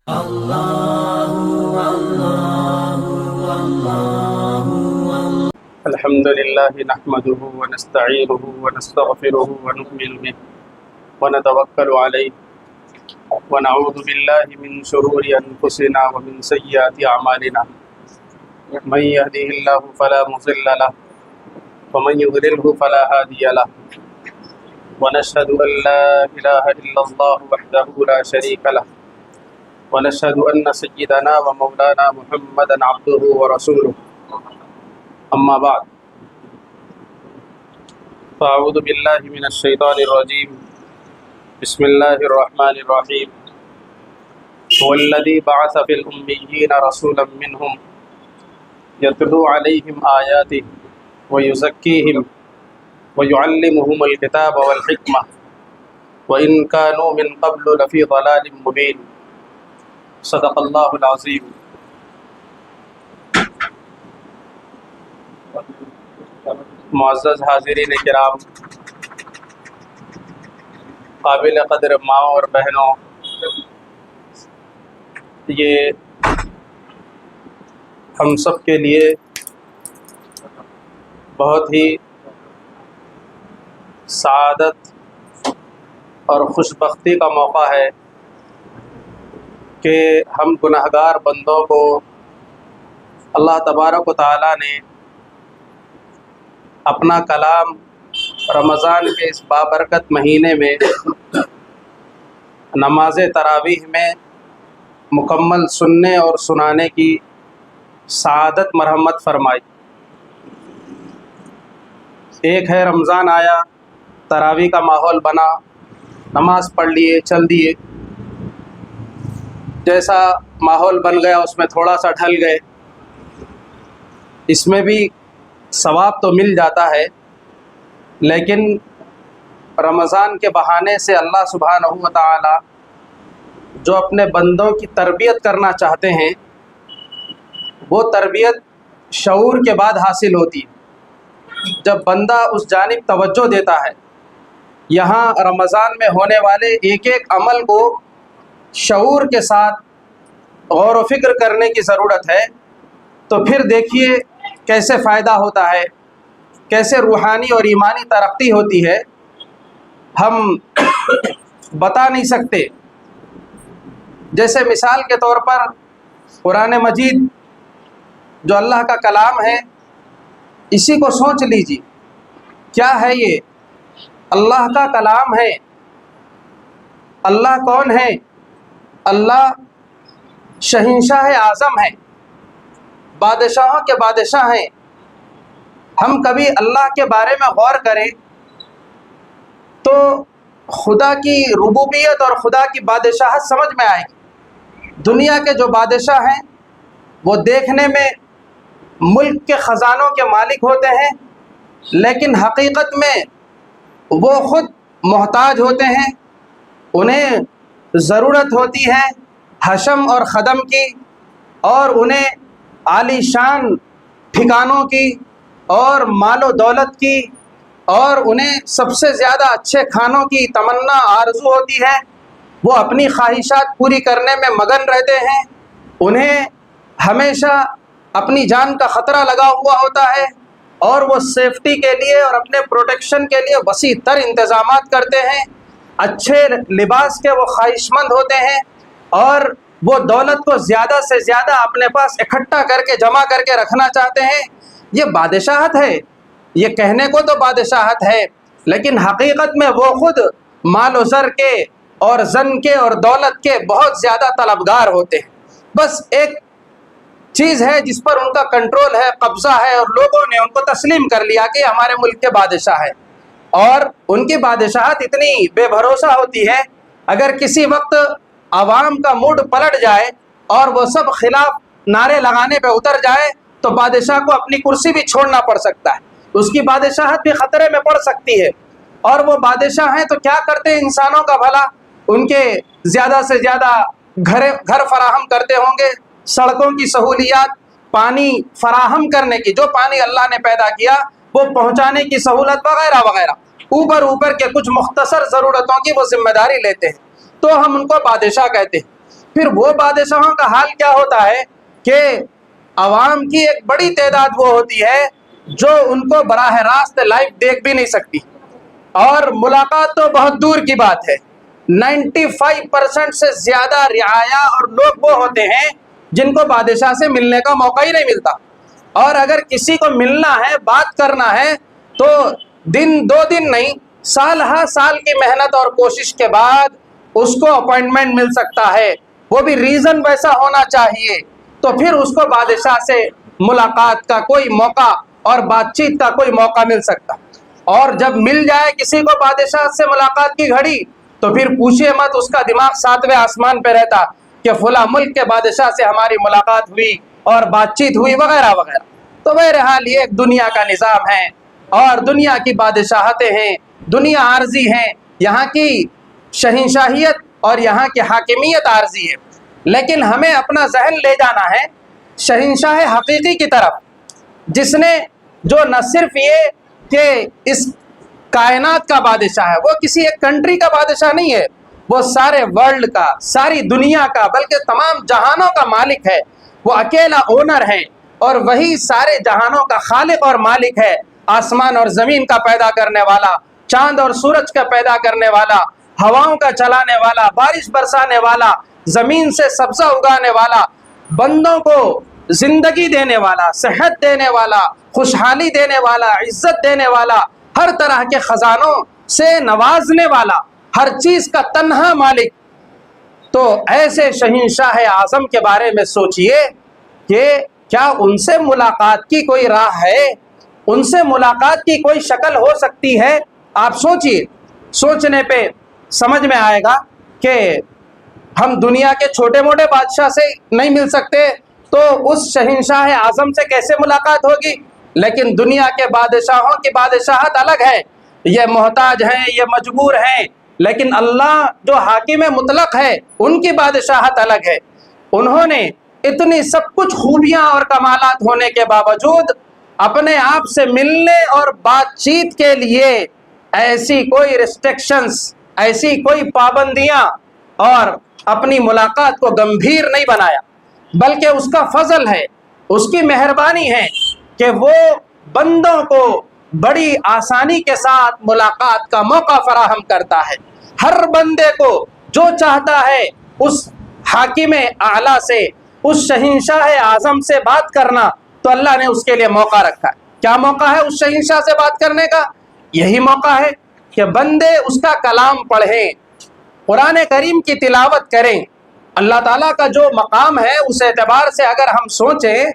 الحمد لله نحمده ونستعينه ونستغفره ونؤمن به ونتوكل عليه ونعوذ بالله من شرور أنفسنا ومن سيئات أعمالنا من يهده الله فلا مضل له ومن يضلله فلا هادي له ونشهد أن لا إله إلا الله وحده لا شريك له ونشهد أن سيدنا ومولانا محمدا عبده ورسوله أما بعد فأعوذ بالله من الشيطان الرجيم بسم الله الرحمن الرحيم هو الذي بعث في الأميين رسولا منهم يتلو عليهم آياته ويزكيهم ويعلمهم الكتاب والحكمة وإن كانوا من قبل لفي ضلال مبين صدق الله العظيم. معزز حاضرین کرام، قابل قدر ماں اور بہنوں، یہ ہم سب کے لیے بہت ہی سعادت اور خوش بختی کا موقع ہے کہ ہم گنہگار بندوں کو اللہ تبارک و تعالیٰ نے اپنا کلام رمضان کے اس بابرکت مہینے میں نماز تراویح میں مکمل سننے اور سنانے کی سعادت مرحمت فرمائی. ایک ہے رمضان آیا، تراویح کا ماحول بنا، نماز پڑھ لیے، چل دیے، جیسا ماحول بن گیا اس میں تھوڑا سا ڈھل گئے. اس میں بھی ثواب تو مل جاتا ہے، لیکن رمضان کے بہانے سے اللہ سبحانہ و تعالی جو اپنے بندوں کی تربیت کرنا چاہتے ہیں وہ تربیت شعور کے بعد حاصل ہوتی ہے. جب بندہ اس جانب توجہ دیتا ہے، یہاں رمضان میں ہونے والے ایک ایک عمل کو شعور کے ساتھ غور و فکر کرنے کی ضرورت ہے، تو پھر دیکھیے کیسے فائدہ ہوتا ہے، کیسے روحانی اور ایمانی ترقی ہوتی ہے، ہم بتا نہیں سکتے. جیسے مثال کے طور پر قرآن مجید جو اللہ کا کلام ہے، اسی کو سوچ لیجیے، کیا ہے یہ؟ اللہ کا کلام ہے. اللہ کون ہے؟ اللہ شہنشاہ اعظم ہے، بادشاہوں کے بادشاہ ہیں. ہم کبھی اللہ کے بارے میں غور کریں تو خدا کی ربوبیت اور خدا کی بادشاہت سمجھ میں آئے گی. دنیا کے جو بادشاہ ہیں وہ دیکھنے میں ملک کے خزانوں کے مالک ہوتے ہیں، لیکن حقیقت میں وہ خود محتاج ہوتے ہیں. انہیں ضرورت ہوتی ہے حشم اور خدم کی، اور انہیں عالی شان ٹھکانوں کی اور مال و دولت کی، اور انہیں سب سے زیادہ اچھے کھانوں کی تمنا آرزو ہوتی ہے. وہ اپنی خواہشات پوری کرنے میں مگن رہتے ہیں. انہیں ہمیشہ اپنی جان کا خطرہ لگا ہوا ہوتا ہے، اور وہ سیفٹی کے لیے اور اپنے پروٹیکشن کے لیے وسیع تر انتظامات کرتے ہیں. اچھے لباس کے وہ خواہش مند ہوتے ہیں، اور وہ دولت کو زیادہ سے زیادہ اپنے پاس اکٹھا کر کے جمع کر کے رکھنا چاہتے ہیں. یہ بادشاہت ہے. یہ کہنے کو تو بادشاہت ہے، لیکن حقیقت میں وہ خود مال و زر کے اور زن کے اور دولت کے بہت زیادہ طلبگار ہوتے ہیں. بس ایک چیز ہے جس پر ان کا کنٹرول ہے، قبضہ ہے، اور لوگوں نے ان کو تسلیم کر لیا کہ ہمارے ملک کے بادشاہ ہیں. اور ان کی بادشاہت اتنی بے بھروسہ ہوتی ہے، اگر کسی وقت عوام کا موڈ پلٹ جائے اور وہ سب خلاف نعرے لگانے پہ اتر جائے تو بادشاہ کو اپنی کرسی بھی چھوڑنا پڑ سکتا ہے، اس کی بادشاہت بھی خطرے میں پڑ سکتی ہے. اور وہ بادشاہ ہیں تو کیا کرتے ہیں انسانوں کا بھلا؟ ان کے زیادہ سے زیادہ گھر فراہم کرتے ہوں گے، سڑکوں کی سہولیات، پانی فراہم کرنے کی، جو پانی اللہ نے پیدا کیا وہ پہنچانے کی سہولت وغیرہ وغیرہ، اوپر کے کچھ مختصر ضرورتوں کی وہ ذمہ داری لیتے ہیں، تو ہم ان کو بادشاہ کہتے ہیں. پھر وہ بادشاہوں کا حال کیا ہوتا ہے کہ عوام کی ایک بڑی تعداد وہ ہوتی ہے جو ان کو براہ راست لائیو دیکھ بھی نہیں سکتی، اور ملاقات تو بہت دور کی بات ہے۔ 95% سے زیادہ رعایا اور لوگ وہ ہوتے ہیں جن کو بادشاہ سے ملنے کا موقع ہی نہیں ملتا، اور اگر کسی کو ملنا ہے، بات کرنا ہے، تو دن 2 دن نہیں، سال ہر سال کی محنت اور کوشش کے بعد اس کو اپوائنٹمنٹ مل سکتا ہے، وہ بھی ریزن ویسا ہونا چاہیے، تو پھر اس کو بادشاہ سے ملاقات کا کوئی موقع اور بات چیت کا کوئی موقع مل سکتا۔ اور جب مل جائے کسی کو بادشاہ سے ملاقات کی گھڑی، تو پھر پوچھئے مت، اس کا دماغ 7ویں آسمان پہ رہتا کہ فلاں ملک کے بادشاہ سے ہماری ملاقات ہوئی اور بات چیت ہوئی وغیرہ وغیرہ۔ تو بہرحال یہ ایک دنیا کا نظام ہے، اور دنیا کی بادشاہتیں ہیں، دنیا عارضی ہیں، یہاں کی شہنشاہیت اور یہاں کی حاکمیت عارضی ہے، لیکن ہمیں اپنا ذہن لے جانا ہے شہنشاہ حقیقی کی طرف، جس نے جو نہ صرف یہ کہ اس کائنات کا بادشاہ ہے، وہ کسی ایک کنٹری کا بادشاہ نہیں ہے، وہ سارے ورلڈ کا، ساری دنیا کا، بلکہ تمام جہانوں کا مالک ہے، وہ اکیلا اونر ہے، اور وہی سارے جہانوں کا خالق اور مالک ہے، آسمان اور زمین کا پیدا کرنے والا، چاند اور سورج کا پیدا کرنے والا، ہواؤں کا چلانے والا، بارش برسانے والا، زمین سے سبزہ اگانے والا، بندوں کو زندگی دینے والا، صحت دینے والا، خوشحالی دینے والا، عزت دینے والا، ہر طرح کے خزانوں سے نوازنے والا، ہر چیز کا تنہا مالک۔ تو ایسے شہنشاہ اعظم کے بارے میں سوچئے کہ کیا ان سے ملاقات کی کوئی راہ ہے، ان سے ملاقات کی کوئی شکل ہو سکتی ہے؟ آپ سوچئے، سوچنے پہ سمجھ میں آئے گا کہ ہم دنیا کے چھوٹے موٹے بادشاہ سے نہیں مل سکتے تو اس شہنشاہ اعظم سے کیسے ملاقات ہوگی؟ لیکن دنیا کے بادشاہوں کی بادشاہت الگ ہے، یہ محتاج ہیں، یہ مجبور ہیں، لیکن اللہ جو حاکم مطلق ہے ان کی بادشاہت الگ ہے۔ انہوں نے اتنی سب کچھ خوبیاں اور کمالات ہونے کے باوجود اپنے آپ سے ملنے اور بات چیت کے لیے ایسی کوئی ریسٹرکشنز، ایسی کوئی پابندیاں اور اپنی ملاقات کو گمبھیر نہیں بنایا، بلکہ اس کا فضل ہے، اس کی مہربانی ہے کہ وہ بندوں کو بڑی آسانی کے ساتھ ملاقات کا موقع فراہم کرتا ہے۔ ہر بندے کو جو چاہتا ہے اس حاکم اعلیٰ سے، اس شہنشاہ اعظم سے بات کرنا، تو اللہ نے اس کے لیے موقع رکھا ہے۔ کیا موقع ہے اس شہنشاہ سے بات کرنے کا؟ یہی موقع ہے کہ بندے اس کا کلام پڑھیں، قرآن کریم کی تلاوت کریں۔ اللہ تعالیٰ کا جو مقام ہے اس اعتبار سے اگر ہم سوچیں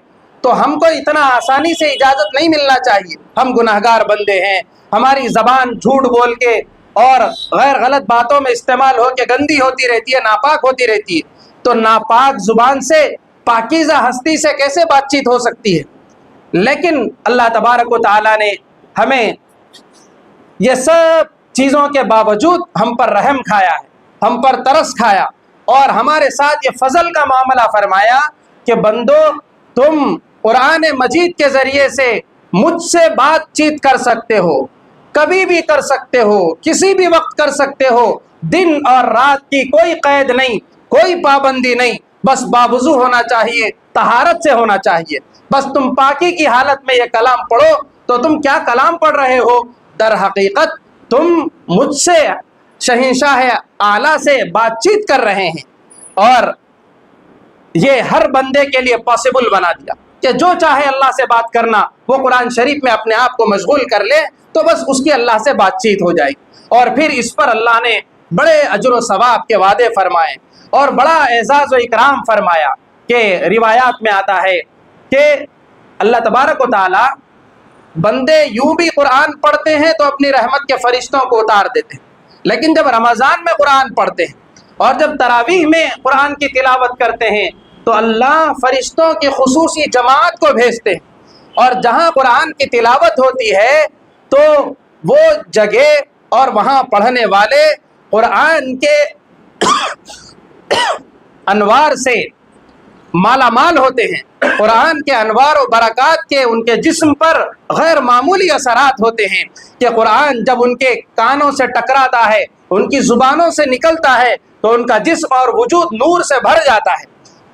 تو ہم کو اتنا آسانی سے اجازت نہیں ملنا چاہیے۔ ہم گناہگار بندے ہیں، ہماری زبان جھوٹ بول کے اور غیر غلط باتوں میں استعمال ہو کے گندی ہوتی رہتی ہے، ناپاک ہوتی رہتی ہے، تو ناپاک زبان سے پاکیزہ ہستی سے کیسے بات چیت ہو سکتی ہے؟ لیکن اللہ تبارک و تعالیٰ نے ہمیں یہ سب چیزوں کے باوجود ہم پر رحم کھایا ہے، ہم پر ترس کھایا، اور ہمارے ساتھ یہ فضل کا معاملہ فرمایا کہ بندو تم قرآن مجید کے ذریعے سے مجھ سے بات چیت کر سکتے ہو، کبھی بھی کر سکتے ہو، کسی بھی وقت کر سکتے ہو، دن اور رات کی کوئی قید نہیں، کوئی پابندی نہیں، بس باوضو ہونا چاہیے، طہارت سے ہونا چاہیے، بس تم پاکی کی حالت میں یہ کلام پڑھو۔ تو تم کیا کلام پڑھ رہے ہو؟ در حقیقت تم مجھ سے، شہنشاہ اعلیٰ سے بات چیت کر رہے ہیں، اور یہ ہر بندے کے لیے پاسبل بنا دیا کہ جو چاہے اللہ سے بات کرنا، وہ قرآن شریف میں اپنے آپ کو مشغول کر لے تو بس اس کی اللہ سے بات چیت ہو جائے گی، اور پھر اس پر اللہ نے بڑے اجر و ثواب کے وعدے فرمائے اور بڑا اعزاز و اکرام فرمایا۔ کہ روایات میں آتا ہے کہ اللہ تبارک و تعالی بندے یوں بھی قرآن پڑھتے ہیں تو اپنی رحمت کے فرشتوں کو اتار دیتے ہیں، لیکن جب رمضان میں قرآن پڑھتے ہیں اور جب تراویح میں قرآن کی تلاوت کرتے ہیں تو اللہ فرشتوں کی خصوصی جماعت کو بھیجتے ہیں، اور جہاں قرآن کی تلاوت ہوتی ہے تو وہ جگہ اور وہاں پڑھنے والے قرآن کے انوار سے مالا مال ہوتے ہیں، قرآن کے انوار و برکات کے ان کے جسم پر غیر معمولی اثرات ہوتے ہیں کہ قرآن جب ان کے کانوں سے ٹکراتا ہے، ان کی زبانوں سے نکلتا ہے تو ان کا جسم اور وجود نور سے بھر جاتا ہے،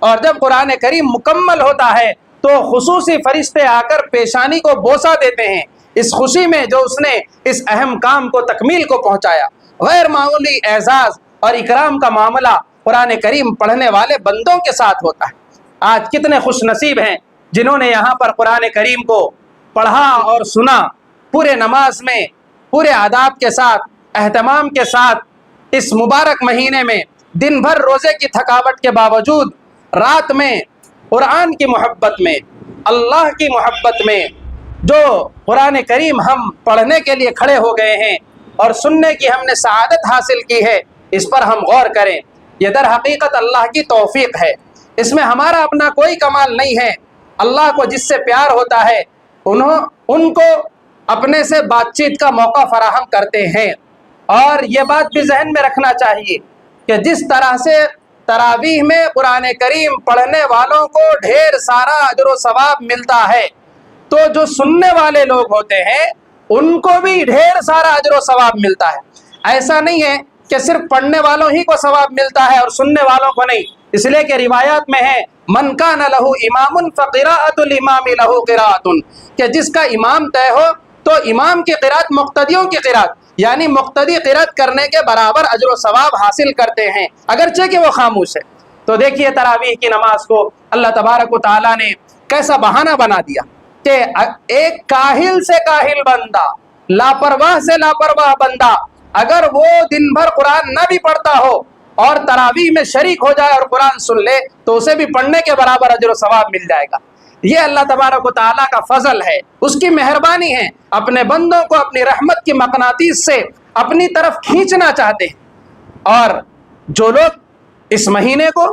اور جب قرآن کریم مکمل ہوتا ہے تو خصوصی فرشتے آ کر پیشانی کو بوسہ دیتے ہیں اس خوشی میں جو اس نے اس اہم کام کو تکمیل کو پہنچایا۔ غیر معمولی اعزاز اور اکرام کا معاملہ قرآن کریم پڑھنے والے بندوں کے ساتھ ہوتا ہے۔ آج کتنے خوش نصیب ہیں جنہوں نے یہاں پر قرآن کریم کو پڑھا اور سنا، پورے نماز میں پورے آداب کے ساتھ، اہتمام کے ساتھ، اس مبارک مہینے میں دن بھر روزے کی تھکاوٹ کے باوجود رات میں قرآن کی محبت میں، اللہ کی محبت میں جو قرآن کریم ہم پڑھنے کے لیے کھڑے ہو گئے ہیں اور سننے کی ہم نے سعادت حاصل کی ہے، اس پر ہم غور کریں۔ یہ در حقیقت اللہ کی توفیق ہے، اس میں ہمارا اپنا کوئی کمال نہیں ہے۔ اللہ کو جس سے پیار ہوتا ہے ان کو اپنے سے بات چیت کا موقع فراہم کرتے ہیں۔ اور یہ بات بھی ذہن میں رکھنا چاہیے کہ جس طرح سے تراویح میں قرآن کریم پڑھنے والوں کو ڈھیر سارا اجر و ثواب ملتا ہے، تو جو سننے والے لوگ ہوتے ہیں ان کو بھی ڈھیر سارا اجر و ثواب ملتا ہے۔ ایسا نہیں ہے کہ صرف پڑھنے والوں ہی کو ثواب ملتا ہے اور سننے والوں کو نہیں، اس لیے کہ روایات میں ہے من کان لہ امام فقراءۃ الامام لہ قراءۃ، کہ جس کا امام طے ہو تو امام کی قرات مقتدیوں کی قرات، یعنی مقتدی قرات کرنے کے برابر اجر و ثواب حاصل کرتے ہیں اگرچہ کہ وہ خاموش ہے۔ تو دیکھیے تراویح کی نماز کو اللہ تبارک و تعالیٰ نے کیسا بہانہ بنا دیا کہ ایک کاہل سے کاہل بندہ، لاپرواہ سے لاپرواہ بندہ اگر وہ دن بھر قرآن نہ بھی پڑھتا ہو اور تراویح میں شریک ہو جائے اور قرآن سن لے تو اسے بھی پڑھنے کے برابر اجر و ثواب مل جائے گا۔ یہ اللہ تبارک و تعالیٰ کا فضل ہے، اس کی مہربانی ہے، اپنے بندوں کو اپنی رحمت کی مقناطیس سے اپنی طرف کھینچنا چاہتے ہیں۔ اور جو لوگ اس مہینے کو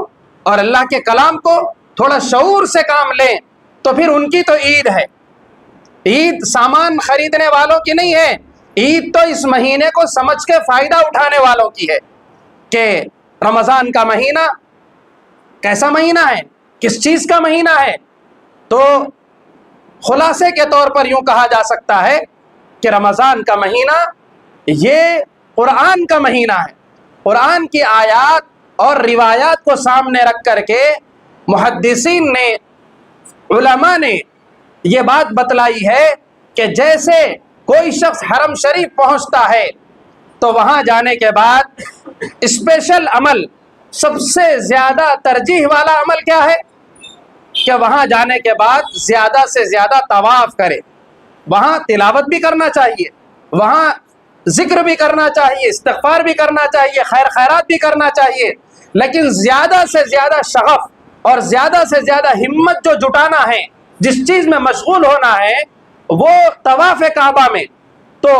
اور اللہ کے کلام کو تھوڑا شعور سے کام لیں تو پھر ان کی تو عید ہے۔ عید سامان خریدنے والوں کی نہیں ہے، عید تو اس مہینے کو سمجھ کے فائدہ اٹھانے والوں کی ہے کہ رمضان کا مہینہ کیسا مہینہ ہے، کس چیز کا مہینہ ہے۔ تو خلاصے کے طور پر یوں کہا جا سکتا ہے کہ رمضان کا مہینہ یہ قرآن کا مہینہ ہے۔ قرآن کی آیات اور روایات کو سامنے رکھ کر کے محدثین نے، علماء نے یہ بات بتلائی ہے کہ جیسے کوئی شخص حرم شریف پہنچتا ہے تو وہاں جانے کے بعد اسپیشل عمل، سب سے زیادہ ترجیح والا عمل کیا ہے کہ وہاں جانے کے بعد زیادہ سے زیادہ طواف کرے۔ وہاں تلاوت بھی کرنا چاہیے، وہاں ذکر بھی کرنا چاہیے، استغفار بھی کرنا چاہیے، خیر خیرات بھی کرنا چاہیے، لیکن زیادہ سے زیادہ شغف اور زیادہ سے زیادہ ہمت جو جٹانا ہے، جس چیز میں مشغول ہونا ہے وہ طواف کعبہ میں۔ تو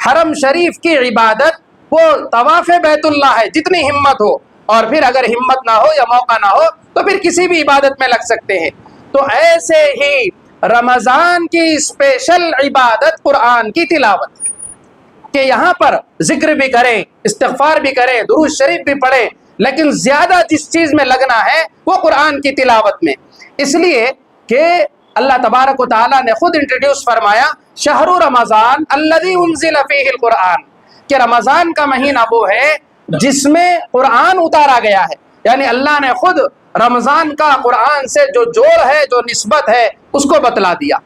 حرم شریف کی عبادت وہ طواف بیت اللہ ہے، جتنی ہمت ہو، اور پھر اگر ہمت نہ ہو یا موقع نہ ہو تو پھر کسی بھی عبادت میں لگ سکتے ہیں۔ تو ایسے ہی رمضان کی اسپیشل عبادت قرآن کی تلاوت، کہ یہاں پر ذکر بھی کریں، استغفار بھی کریں، درود شریف بھی پڑھیں، لیکن زیادہ جس چیز میں لگنا ہے وہ قرآن کی تلاوت میں، اس لیے کہ اللہ تبارک و تعالیٰ نے خود انٹروڈیوس فرمایا شہر رمضان الذی انزل فیہ القرآن، کہ رمضان کا مہینہ وہ ہے جس میں قرآن اتارا گیا ہے، یعنی اللہ نے خود رمضان کا قرآن سے جو جوڑ ہے، جو نسبت ہے، اس کو بتلا دیا۔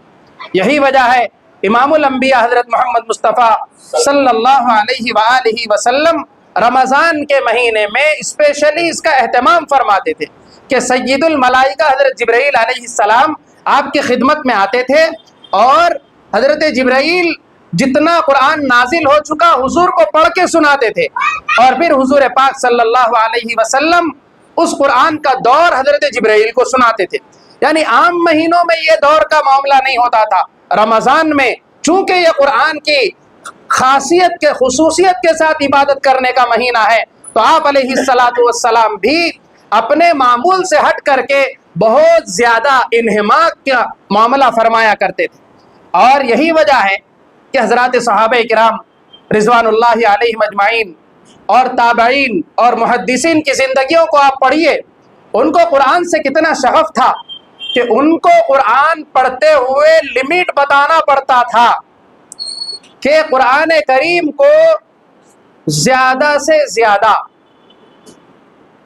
یہی وجہ ہے امام الانبیاء حضرت محمد مصطفیٰ صلی اللہ علیہ وآلہ وسلم رمضان کے مہینے میں اسپیشلی اس کا اہتمام فرماتے تھے کہ سید الملائکہ حضرت جبرائیل علیہ السلام آپ کی خدمت میں آتے تھے، اور حضرت جبرائیل جتنا قرآن نازل ہو چکا حضور کو پڑھ کے سناتے تھے، اور پھر حضور پاک صلی اللہ علیہ وسلم اس قرآن کا دور حضرت جبرائیل کو سناتے تھے۔ یعنی عام مہینوں میں یہ دور کا معاملہ نہیں ہوتا تھا، رمضان میں چونکہ یہ قرآن کی خاصیت کے خصوصیت کے ساتھ عبادت کرنے کا مہینہ ہے، تو آپ علیہ السلام بھی اپنے معمول سے ہٹ کر کے بہت زیادہ انہماک کا معاملہ فرمایا کرتے تھے۔ اور یہی وجہ ہے کہ حضرات صحابہ کرام رضوان اللہ علیہم اجمعین اور تابعین اور محدثین کی زندگیوں کو آپ پڑھیے، ان کو قرآن سے کتنا شغف تھا کہ ان کو قرآن پڑھتے ہوئے لمٹ بتانا پڑتا تھا کہ قرآن کریم کو زیادہ سے زیادہ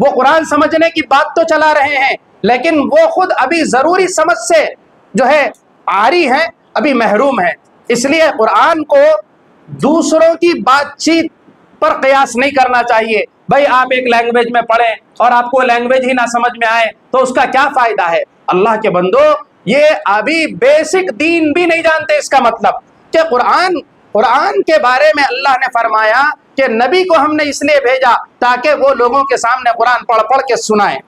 وہ قرآن سمجھنے کی بات تو چلا رہے ہیں لیکن وہ خود ابھی ضروری سمجھ سے جو ہے عاری ہیں، ابھی محروم ہیں۔ اس لیے قرآن کو دوسروں کی بات چیت پر قیاس نہیں کرنا چاہیے۔ بھائی آپ ایک لینگویج میں پڑھیں اور آپ کو لینگویج ہی نہ سمجھ میں آئے تو اس کا کیا فائدہ ہے؟ اللہ کے بندو، یہ ابھی بیسک دین بھی نہیں جانتے۔ اس کا مطلب کہ قرآن کے بارے میں اللہ نے فرمایا کہ نبی کو ہم نے اس لیے بھیجا تاکہ وہ لوگوں کے سامنے قرآن پڑھ پڑھ کے سنائیں،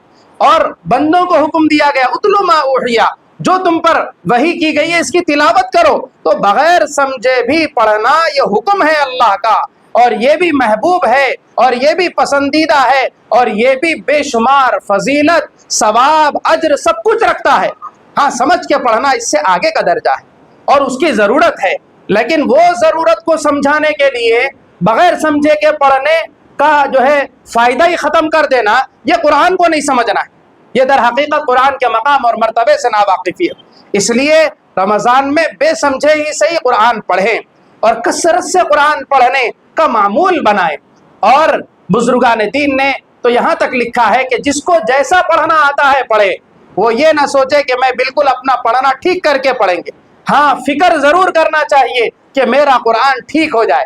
اور بندوں کو حکم دیا گیا اتلو ما اوحیا، جو تم پر وحی کی گئی ہے اس کی تلاوت کرو۔ تو بغیر سمجھے بھی پڑھنا یہ حکم ہے اللہ کا، اور یہ بھی محبوب ہے، اور یہ بھی پسندیدہ ہے، اور یہ بھی بے شمار فضیلت، ثواب، اجر سب کچھ رکھتا ہے۔ ہاں، سمجھ کے پڑھنا اس سے آگے کا درجہ ہے اور اس کی ضرورت ہے، لیکن وہ ضرورت کو سمجھانے کے لیے بغیر سمجھے کے پڑھنے کا جو ہے فائدہ ہی ختم کر دینا، یہ قرآن کو نہیں سمجھنا ہے، یہ در حقیقت قرآن کے مقام اور مرتبے سے ناواقفی ہے۔ اس لیے رمضان میں بے سمجھے ہی صحیح قرآن پڑھیں اور کثرت سے قرآن پڑھنے کا معمول بنائیں۔ اور بزرگان دین نے تو یہاں تک لکھا ہے کہ جس کو جیسا پڑھنا آتا ہے پڑھے، وہ یہ نہ سوچے کہ میں بالکل اپنا پڑھنا ٹھیک کر کے پڑھیں گے۔ ہاں، فکر ضرور کرنا چاہیے کہ میرا قرآن ٹھیک ہو جائے۔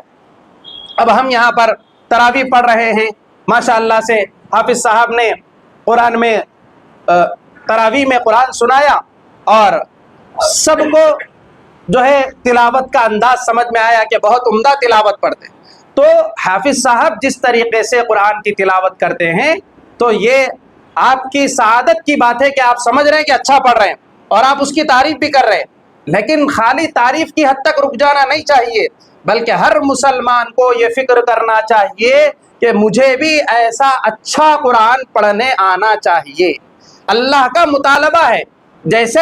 اب ہم یہاں پر تراویح پڑھ رہے ہیں، ماشاءاللہ سے حافظ صاحب نے قرآن میں تراویح میں قرآن سنایا اور سب کو جو ہے تلاوت کا انداز سمجھ میں آیا کہ بہت عمدہ تلاوت پڑھتے ہیں۔ تو حافظ صاحب جس طریقے سے قرآن کی تلاوت کرتے ہیں تو یہ آپ کی سعادت کی بات ہے کہ آپ سمجھ رہے ہیں کہ اچھا پڑھ رہے ہیں اور آپ اس کی تعریف بھی کر رہے ہیں، لیکن خالی تعریف کی حد تک رک جانا نہیں چاہیے، بلکہ ہر مسلمان کو یہ فکر کرنا چاہیے کہ مجھے بھی ایسا اچھا قرآن پڑھنے آنا چاہیے۔ اللہ کا مطالبہ ہے، جیسے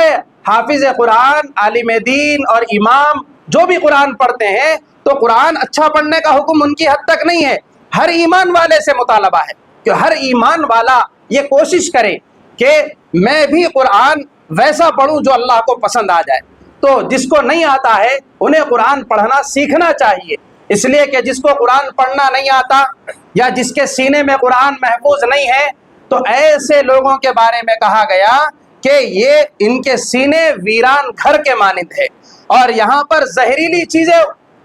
حافظ قرآن، عالم دین اور امام جو بھی قرآن پڑھتے ہیں تو قرآن اچھا پڑھنے کا حکم ان کی حد تک نہیں ہے، ہر ایمان والے سے مطالبہ ہے کہ ہر ایمان والا یہ کوشش کرے کہ میں بھی قرآن ویسا پڑھوں جو اللہ کو پسند آ جائے۔ تو جس کو نہیں آتا ہے انہیں قرآن پڑھنا سیکھنا چاہیے، اس لیے کہ جس کو قرآن پڑھنا نہیں آتا یا جس کے سینے میں قرآن محفوظ نہیں ہے تو ایسے لوگوں کے بارے میں کہا گیا کہ یہ ان کے سینے ویران گھر کے مانند ہے اور یہاں پر زہریلی چیزیں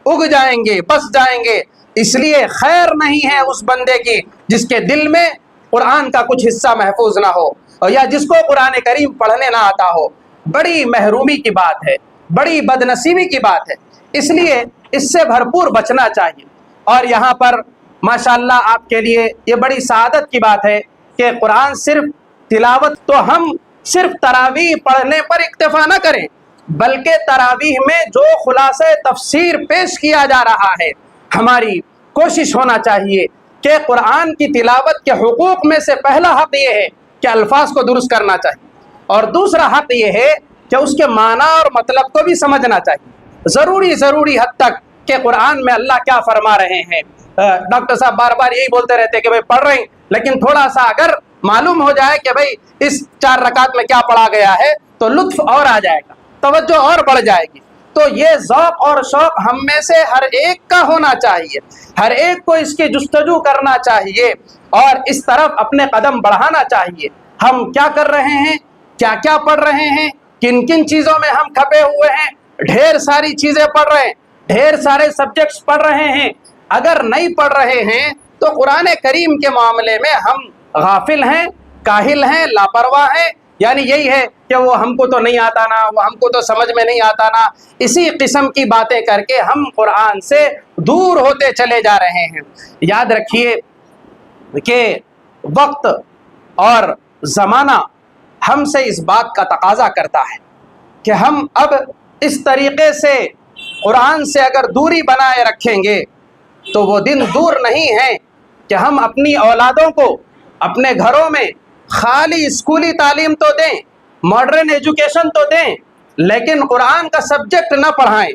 اگ جائیں گے، بس جائیں گے۔ اس لیے خیر نہیں ہے اس بندے کی جس کے دل میں قرآن کا کچھ حصہ محفوظ نہ ہو اور یا جس کو قرآن کریم پڑھنے نہ آتا ہو۔ بڑی محرومی کی بات ہے، بڑی بد نصیبی کی بات ہے، اس لیے اس سے بھرپور بچنا چاہیے۔ اور یہاں پر ماشاءاللہ آپ کے لیے یہ بڑی سعادت کی بات ہے کہ قرآن صرف تلاوت، تو ہم صرف تراویح پڑھنے پر اکتفا نہ کریں بلکہ تراویح میں جو خلاصہ تفسیر پیش کیا جا رہا ہے، ہماری کوشش ہونا چاہیے کہ قرآن کی تلاوت کے حقوق میں سے پہلا حق یہ ہے کہ الفاظ کو درست کرنا چاہیے، اور دوسرا حق یہ ہے کہ اس کے معنی اور مطلب کو بھی سمجھنا چاہیے ضروری حد تک کہ قرآن میں اللہ کیا فرما رہے ہیں۔ ڈاکٹر صاحب بار بار یہی بولتے رہتے ہیں کہ بھائی پڑھ رہے ہیں، لیکن تھوڑا سا اگر معلوم ہو جائے کہ بھائی اس 4 رکعت میں کیا پڑھا گیا ہے تو لطف اور آ جائے گا، توجہ اور بڑھ جائے گی۔ تو یہ ذوق اور شوق ہم میں سے ہر ایک کا ہونا چاہیے، ہر ایک کو اس کی جستجو کرنا چاہیے اور اس طرف اپنے قدم بڑھانا چاہیے۔ ہم کیا کر رہے ہیں، کیا کیا پڑھ رہے ہیں، کن کن چیزوں میں ہم کھپے ہوئے ہیں، ڈھیر ساری چیزیں پڑھ رہے ہیں، ڈھیر سارے سبجیکٹس پڑھ رہے ہیں۔ اگر نہیں پڑھ رہے ہیں تو قرآن کریم کے معاملے میں ہم غافل ہیں، کاہل ہیں، لاپرواہ ہیں، یعنی یہی ہے کہ وہ ہم کو تو نہیں آتا نا، وہ ہم کو تو سمجھ میں نہیں آتا نا، اسی قسم کی باتیں کر کے ہم قرآن سے دور ہوتے چلے جا رہے ہیں۔ یاد رکھیے کہ وقت اور زمانہ ہم سے اس بات کا تقاضا کرتا ہے کہ ہم اب اس طریقے سے قرآن سے اگر دوری بنائے رکھیں گے تو وہ دن دور نہیں ہے کہ ہم اپنی اولادوں کو اپنے گھروں میں خالی اسکولی تعلیم تو دیں، ماڈرن ایجوکیشن تو دیں، لیکن قرآن کا سبجیکٹ نہ پڑھائیں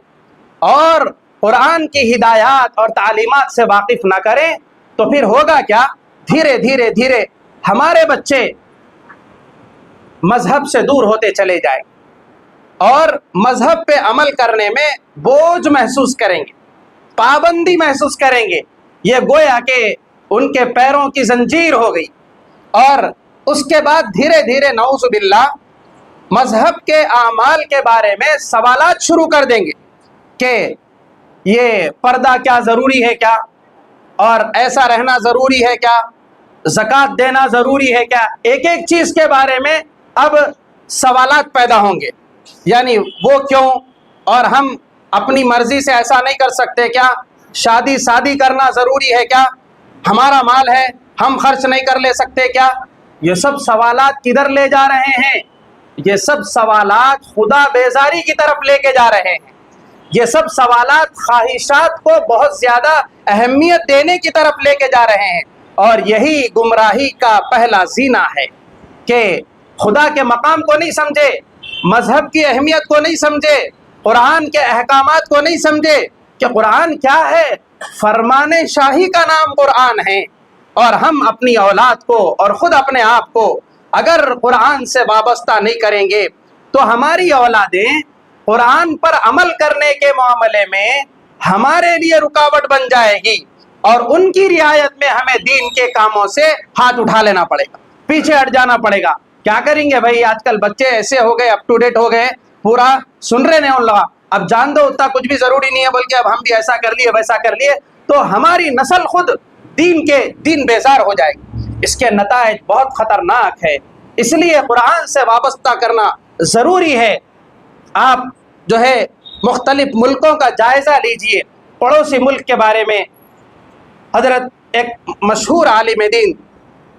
اور قرآن کی ہدایات اور تعلیمات سے واقف نہ کریں تو پھر ہوگا کیا؟ دھیرے ہمارے بچے مذہب سے دور ہوتے چلے جائیں اور مذہب پہ عمل کرنے میں بوجھ محسوس کریں گے، پابندی محسوس کریں گے، یہ گویا کہ ان کے پیروں کی زنجیر ہو گئی۔ اور اس کے بعد دھیرے دھیرے نعوذ باللہ مذہب کے اعمال کے بارے میں سوالات شروع کر دیں گے کہ یہ پردہ کیا ضروری ہے کیا، اور ایسا رہنا ضروری ہے کیا، زکوٰۃ دینا ضروری ہے کیا، ایک ایک چیز کے بارے میں اب سوالات پیدا ہوں گے. یعنی وہ کیوں، اور ہم اپنی مرضی سے ایسا نہیں کر سکتے کیا، شادی کرنا ضروری ہے کیا، ہمارا مال ہے ہم خرچ نہیں کر لے سکتے کیا. یہ سب سوالات کدھر لے جا رہے ہیں؟ یہ سب سوالات خدا بیزاری کی طرف لے کے جا رہے ہیں. یہ سب سوالات خواہشات کو بہت زیادہ اہمیت دینے کی طرف لے کے جا رہے ہیں. اور یہی گمراہی کا پہلا زینہ ہے کہ خدا کے مقام کو نہیں سمجھے، مذہب کی اہمیت کو نہیں سمجھے، قرآن کے احکامات کو نہیں سمجھے کہ قرآن کیا ہے. فرمان شاہی کا نام قرآن ہے، اور ہم اپنی اولاد کو اور خود اپنے آپ کو اگر قرآن سے وابستہ نہیں کریں گے تو ہماری اولادیں قرآن پر عمل کرنے کے معاملے میں ہمارے لیے رکاوٹ بن جائے گی، اور ان کی رعایت میں ہمیں دین کے کاموں سے ہاتھ اٹھا لینا پڑے گا، پیچھے ہٹ جانا پڑے گا. کیا کریں گے بھائی، آج کل بچے ایسے ہو گئے، اپ ٹو ڈیٹ ہو گئے، پورا سن رہے نہیں ان لوگ. اب جان دو اتنا کچھ بھی ضروری نہیں ہے، بلکہ اب ہم بھی ایسا کر لیے ویسا کر لیے تو ہماری نسل خود دین بیزار ہو جائے گی. اس کے نتائج بہت خطرناک ہے. اس لیے قرآن سے وابستہ کرنا ضروری ہے. آپ جو ہے مختلف ملکوں کا جائزہ لیجئے. پڑوسی ملک کے بارے میں حضرت ایک مشہور عالم دین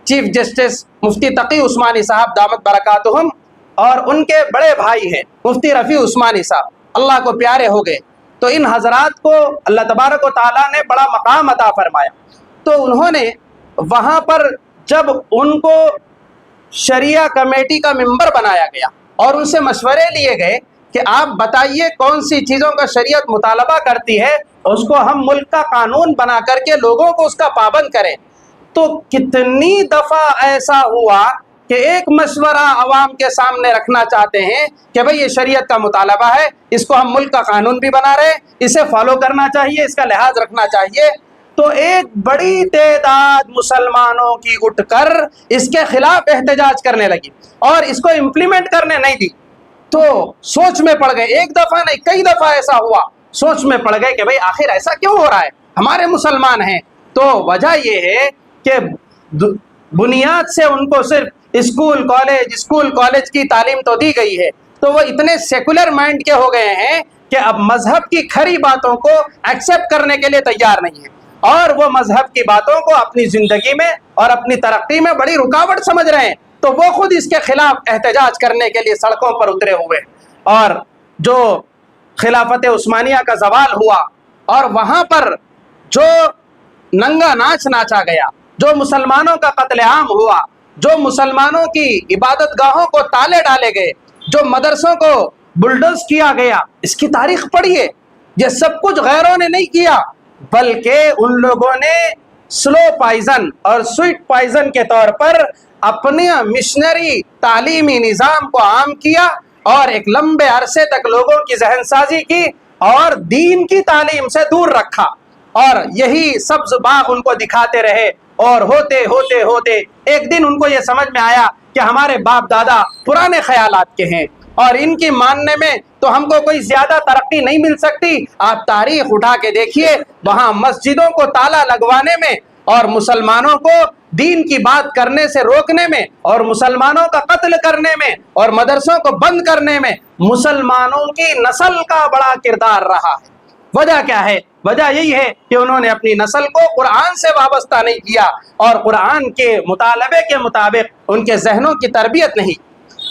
چیف جسٹس مفتی تقی عثمانی صاحب دامت برکاتہم، اور ان کے بڑے بھائی ہیں مفتی رفیع عثمانی صاحب، اللہ کو پیارے ہو گئے. تو ان حضرات کو اللہ تبارک و تعالیٰ نے بڑا مقام عطا فرمایا. تو انہوں نے وہاں پر جب ان کو شریعہ کمیٹی کا ممبر بنایا گیا اور ان سے مشورے لیے گئے کہ آپ بتائیے کون سی چیزوں کا شریعت مطالبہ کرتی ہے، اس کو ہم ملک کا قانون بنا کر کے لوگوں کو اس کا پابند کریں. تو کتنی دفعہ ایسا ہوا کہ ایک مشورہ عوام کے سامنے رکھنا چاہتے ہیں کہ بھئی یہ شریعت کا مطالبہ ہے، اس کو ہم ملک کا قانون بھی بنا رہے ہیں، اسے فالو کرنا چاہیے، اس کا لحاظ رکھنا چاہیے. تو ایک بڑی تعداد مسلمانوں کی اٹھ کر اس کے خلاف احتجاج کرنے لگی اور اس کو امپلیمنٹ کرنے نہیں دی. تو سوچ میں پڑ گئے، ایک دفعہ نہیں کئی دفعہ ایسا ہوا، سوچ میں پڑ گئے کہ بھئی آخر ایسا کیوں ہو رہا ہے، ہمارے مسلمان ہیں. تو وجہ یہ ہے کہ بنیاد سے ان کو صرف اسکول کالج کی تعلیم تو دی گئی ہے، تو وہ اتنے سیکولر مائنڈ کے ہو گئے ہیں کہ اب مذہب کی کھری باتوں کو ایکسیپٹ کرنے کے لیے تیار نہیں ہیں، اور وہ مذہب کی باتوں کو اپنی زندگی میں اور اپنی ترقی میں بڑی رکاوٹ سمجھ رہے ہیں. تو وہ خود اس کے خلاف احتجاج کرنے کے لیے سڑکوں پر اترے ہوئے. اور جو خلافت عثمانیہ کا زوال ہوا اور وہاں پر جو ننگا ناچ ناچا گیا، جو مسلمانوں کا قتل عام ہوا، جو مسلمانوں کی عبادت گاہوں کو تالے ڈالے گئے، جو مدرسوں کو بلڈوز کیا گیا، اس کی تاریخ پڑھیے. یہ سب کچھ غیروں نے نہیں کیا، بلکہ ان لوگوں نے سلو پائزن اور سویٹ پائزن کے طور پر اپنے مشنری تعلیمی نظام کو عام کیا اور ایک لمبے عرصے تک لوگوں کی ذہن سازی کی اور دین کی تعلیم سے دور رکھا. اور یہی سبز باغ ان کو دکھاتے رہے، اور ہوتے ہوتے ہوتے ایک دن ان کو یہ سمجھ میں آیا کہ ہمارے باپ دادا پرانے خیالات کے ہیں اور ان کی ماننے میں تو ہم کو کوئی زیادہ ترقی نہیں مل سکتی. آپ تاریخ اٹھا کے دیکھیے، وہاں مسجدوں کو تالا لگوانے میں اور مسلمانوں کو دین کی بات کرنے سے روکنے میں اور مسلمانوں کا قتل کرنے میں اور مدرسوں کو بند کرنے میں مسلمانوں کی نسل کا بڑا کردار رہا ہے. وجہ کیا ہے؟ وجہ یہی ہے کہ انہوں نے اپنی نسل کو قرآن سے وابستہ نہیں کیا اور قرآن کے مطالبے کے مطابق ان کے ذہنوں کی تربیت نہیں.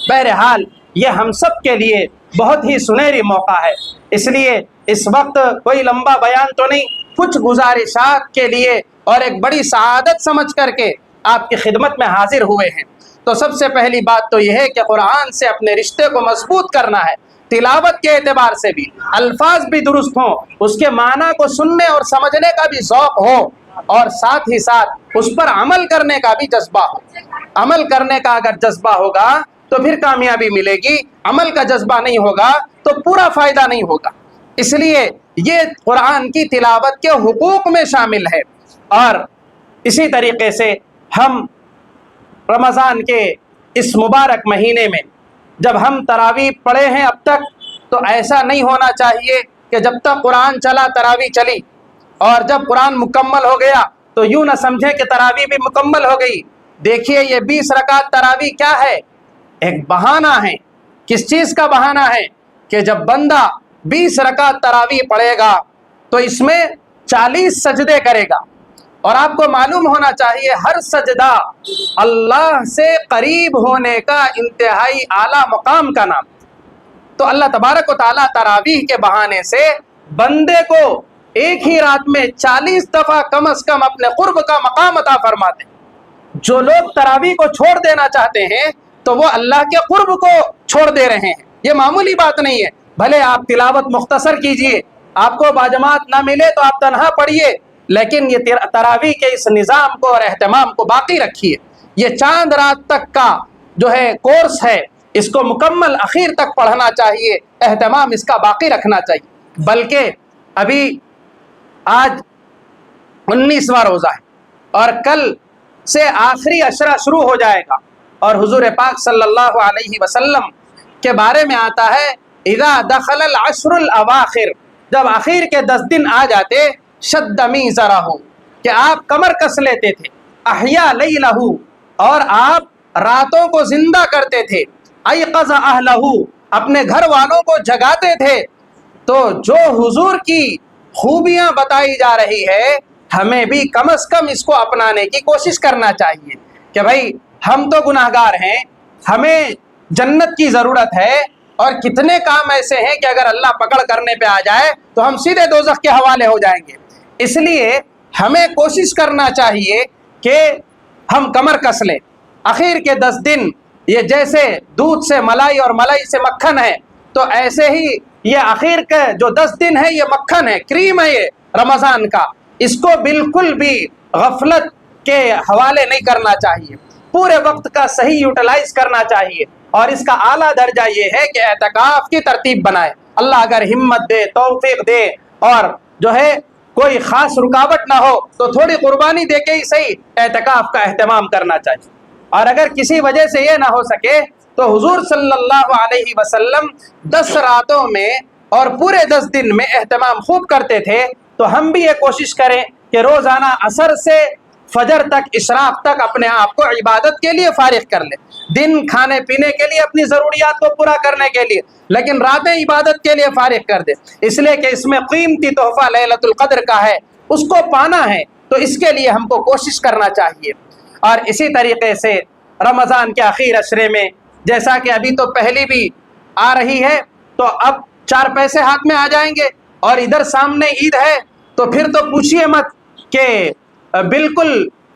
بہرحال یہ ہم سب کے لیے بہت ہی سنہری موقع ہے، اس لیے اس وقت کوئی لمبا بیان تو نہیں، کچھ گزارشات کے لیے اور ایک بڑی سعادت سمجھ کر کے آپ کی خدمت میں حاضر ہوئے ہیں. تو سب سے پہلی بات تو یہ ہے کہ قرآن سے اپنے رشتے کو مضبوط کرنا ہے، تلاوت کے اعتبار سے بھی الفاظ بھی درست ہوں، اس کے معنی کو سننے اور سمجھنے کا بھی ذوق ہو، اور ساتھ ہی ساتھ اس پر عمل کرنے کا بھی جذبہ ہو. عمل کرنے کا اگر جذبہ ہوگا تو پھر کامیابی ملے گی، عمل کا جذبہ نہیں ہوگا تو پورا فائدہ نہیں ہوگا. اس لیے یہ قرآن کی تلاوت کے حقوق میں شامل ہے. اور اسی طریقے سے ہم رمضان کے اس مبارک مہینے میں جب ہم تراویح پڑھے ہیں اب تک، تو ایسا نہیں ہونا چاہیے کہ جب تک قرآن چلا تراویح چلی، اور جب قرآن مکمل ہو گیا تو یوں نہ سمجھے کہ تراویح بھی مکمل ہو گئی۔ دیکھیے یہ 20 رکعت تراویح کیا ہے؟ ایک بہانہ ہے۔ کس چیز کا بہانہ ہے؟ کہ جب بندہ 20 رکعت تراویح پڑھے گا تو اس میں 40 سجدے کرے گا، اور آپ کو معلوم ہونا چاہیے ہر سجدہ اللہ سے قریب ہونے کا انتہائی اعلیٰ مقام کا نام۔ تو اللہ تبارک و تعالیٰ تراویح کے بہانے سے بندے کو ایک ہی رات میں 40 دفعہ کم از کم اپنے قرب کا مقام عطا فرماتے ہیں۔ جو لوگ تراویح کو چھوڑ دینا چاہتے ہیں تو وہ اللہ کے قرب کو چھوڑ دے رہے ہیں۔ یہ معمولی بات نہیں ہے۔ بھلے آپ تلاوت مختصر کیجئے، آپ کو باجماعت نہ ملے تو آپ تنہا پڑھیے، لیکن یہ تراویح کے اس نظام کو اور اہتمام کو باقی رکھیے۔ یہ چاند رات تک کا جو ہے کورس ہے، اس کو مکمل اخیر تک پڑھنا چاہیے، اہتمام اس کا باقی رکھنا چاہیے۔ بلکہ ابھی آج 19واں روزہ ہے اور کل سے آخری عشرہ شروع ہو جائے گا، اور حضور پاک صلی اللہ علیہ وسلم کے بارے میں آتا ہے اذا دخل العشر الاواخر، جب آخر کے 10 دن آ جاتے، شد میزرہ، کہ آپ کمر کس لیتے تھے، احیا لیلہ، اور آپ راتوں کو زندہ کرتے تھے، ایقظ اہلہ، اپنے گھر والوں کو جگاتے تھے۔ تو جو حضور کی خوبیاں بتائی جا رہی ہے، ہمیں بھی کم از کم اس کو اپنانے کی کوشش کرنا چاہیے کہ بھائی ہم تو گناہگار ہیں، ہمیں جنت کی ضرورت ہے، اور کتنے کام ایسے ہیں کہ اگر اللہ پکڑ کرنے پہ آ جائے تو ہم سیدھے دوزخ کے حوالے ہو جائیں گے۔ اس لیے ہمیں کوشش کرنا چاہیے کہ ہم کمر کس لیں۔ آخر کے 10 دن یہ جیسے دودھ سے ملائی اور ملائی سے مکھن ہے، تو ایسے ہی یہ آخر کے جو 10 دن ہے یہ مکھن ہے، کریم ہے یہ رمضان کا۔ اس کو بالکل بھی غفلت کے حوالے نہیں کرنا چاہیے، پورے وقت کا صحیح یوٹیلائز کرنا چاہیے، اور اس کا اعلیٰ درجہ یہ ہے کہ اعتکاف کی ترتیب بنائے۔ اللہ اگر ہمت دے، توفیق دے، اور جو ہے کوئی خاص رکاوٹ نہ ہو تو تھوڑی قربانی دے کے ہی صحیح اعتکاف کا اہتمام کرنا چاہیے۔ اور اگر کسی وجہ سے یہ نہ ہو سکے تو حضور صلی اللہ علیہ وسلم 10 راتوں میں اور پورے 10 دن میں اہتمام خوب کرتے تھے۔ تو ہم بھی یہ کوشش کریں کہ روزانہ عصر سے فجر تک، اشراق تک اپنے آپ کو عبادت کے لیے فارغ کر لیں، دن کھانے پینے کے لیے، اپنی ضروریات کو پورا کرنے کے لیے، لیکن راتیں عبادت کے لیے فارغ کر دیں، اس لیے کہ اس میں قیمتی تحفہ لیلۃ القدر کا ہے، اس کو پانا ہے، تو اس کے لیے ہم کو کوشش کرنا چاہیے۔ اور اسی طریقے سے رمضان کے آخر عشرے میں، جیسا کہ ابھی تو پہلی بھی آ رہی ہے، تو اب 4 پیسے ہاتھ میں آ جائیں گے، اور ادھر سامنے عید ہے، تو پھر تو پوچھئے مت کہ بالکل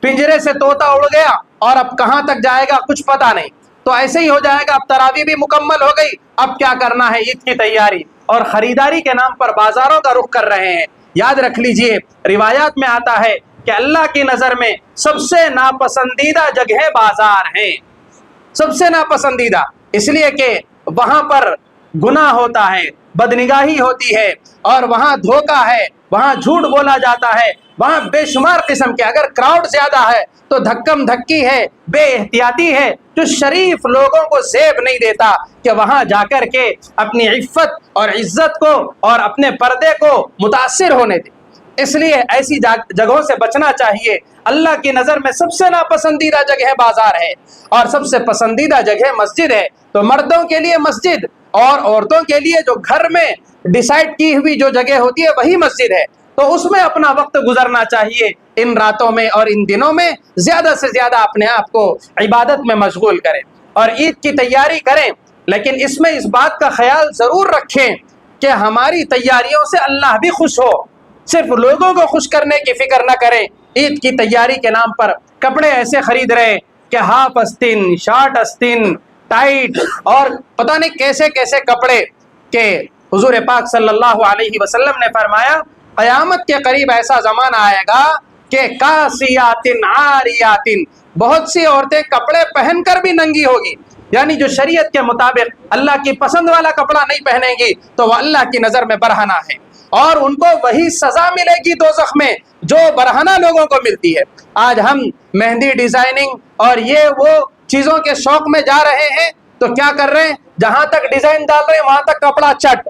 پنجرے سے طوطا اڑ گیا اور اب کہاں تک جائے گا کچھ پتہ نہیں۔ تو ایسے ہی ہو جائے گا، اب تراویح بھی مکمل ہو گئی، اب کیا کرنا ہے؟ عید کی تیاری اور خریداری کے نام پر بازاروں کا رخ کر رہے ہیں۔ یاد رکھ لیجئے، روایات میں آتا ہے کہ اللہ کی نظر میں سب سے ناپسندیدہ جگہیں بازار ہیں، سب سے ناپسندیدہ، اس لیے کہ وہاں پر گناہ ہوتا ہے، بدنگاہی ہوتی ہے، اور وہاں دھوکہ ہے، وہاں جھوٹ بولا جاتا ہے، وہاں بے شمار قسم کے، اگر کراؤڈ زیادہ ہے تو دھکم دھکی ہے، بے احتیاطی ہے، جو شریف لوگوں کو زیب نہیں دیتا کہ وہاں جا کر کے اپنی عفت اور عزت کو اور اپنے پردے کو متاثر ہونے دے۔ اس لیے ایسی جگہوں سے بچنا چاہیے۔ اللہ کی نظر میں سب سے ناپسندیدہ جگہ بازار ہے، اور سب سے پسندیدہ جگہ مسجد ہے۔ تو مردوں کے لیے مسجد، اور عورتوں کے لیے جو گھر میں ڈیسائیڈ کی ہوئی جو جگہ ہوتی ہے وہی مسجد ہے، تو اس میں اپنا وقت گزرنا چاہیے۔ ان راتوں میں اور ان دنوں میں زیادہ سے زیادہ اپنے آپ کو عبادت میں مشغول کریں اور عید کی تیاری کریں، لیکن اس میں اس بات کا خیال ضرور رکھیں کہ ہماری تیاریوں سے اللہ بھی خوش ہو، صرف لوگوں کو خوش کرنے کی فکر نہ کریں۔ عید کی تیاری کے نام پر کپڑے ایسے خرید رہے کہ ہاف استن، شارٹ استن، ٹائٹ، اور پتہ نہیں کیسے کیسے کپڑے، کہ حضور پاک صلی اللہ علیہ وسلم نے فرمایا قیامت کے قریب ایسا زمانہ آئے گا کہ کاسیات عاریات، بہت سی عورتیں کپڑے پہن کر بھی ننگی ہوگی، یعنی جو شریعت کے مطابق اللہ کی پسند والا کپڑا نہیں پہنیں گی تو وہ اللہ کی نظر میں برہنہ ہے۔ اور ان کو وہی سزا ملے گی دوزخ میں جو برہنہ لوگوں کو ملتی ہے۔ آج ہم مہندی ڈیزائننگ اور یہ وہ چیزوں کے شوق میں جا رہے ہیں تو کیا کر رہے ہیں، جہاں تک ڈیزائن ڈال رہے ہیں وہاں تک کپڑا چٹ،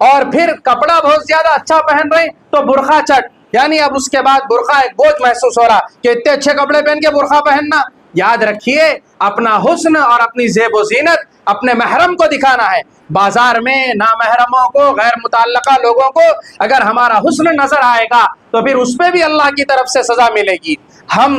اور پھر کپڑا بہت زیادہ اچھا پہن رہے ہیں تو برقع چٹ، یعنی اب اس کے بعد برقع ایک بوجھ محسوس ہو رہا کہ اتنے اچھے کپڑے پہن کے برقع پہننا۔ یاد رکھیے اپنا حسن اور اپنی زیب و زینت اپنے محرم کو دکھانا ہے۔ بازار میں نامحرموں کو، غیر متعلقہ لوگوں کو اگر ہمارا حسن نظر آئے گا تو پھر اس پہ بھی اللہ کی طرف سے سزا ملے گی۔ ہم